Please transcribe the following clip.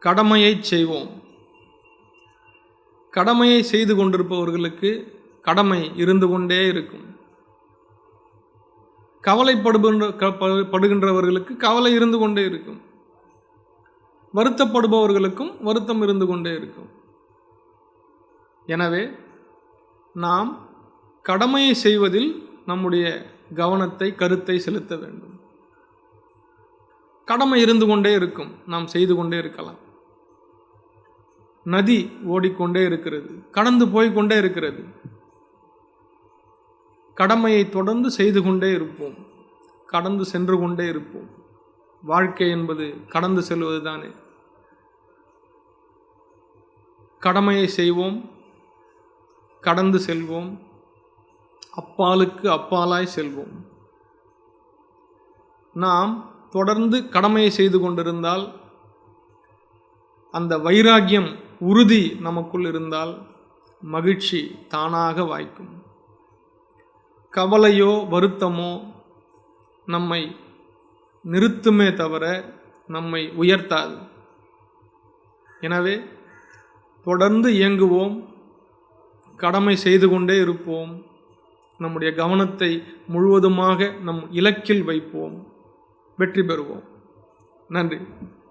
கடமையை செய்வோம். கடமையை செய்து கொண்டிருப்பவர்களுக்கு கடமை இருந்து கொண்டே இருக்கும். கவலைப்படுகின்றவர்களுக்கு கவலை இருந்து கொண்டே இருக்கும். வருத்தப்படுபவர்களுக்கும் வருத்தம் இருந்து கொண்டே இருக்கும். எனவே நாம் கடமையை செய்வதில் நம்முடைய கவனத்தை, கருத்தை செலுத்த வேண்டும். கடமை இருந்து கொண்டே இருக்கும், நாம் செய்து கொண்டே இருக்கலாம். நதி ஓடிக்கொண்டே இருக்கிறது, கடந்து போய்கொண்டே இருக்கிறது. கடமையை தொடர்ந்து செய்து கொண்டே இருப்போம், கடந்து சென்று கொண்டே இருப்போம். வாழ்க்கை என்பது கடந்து செல்வது தானே. கடமையை செய்வோம், கடந்து செல்வோம், அப்பாலுக்கு அப்பாலாய் செல்வோம். நாம் தொடர்ந்து கடமையை செய்து கொண்டிருந்தால், அந்த வைராக்கியம், உறுதி நமக்குள் இருந்தால் மகிழ்ச்சி தானாக வாய்க்கும். கவலையோ வருத்தமோ நம்மை நிறுத்துமே தவிர நம்மை உயர்த்தாது. எனவே தொடர்ந்து இயங்குவோம், கடமை செய்து கொண்டே இருப்போம். நம்முடைய கவனத்தை முழுவதுமாக நம் இலக்கில் வைப்போம். வெற்றி பெறுவோம். நன்றி.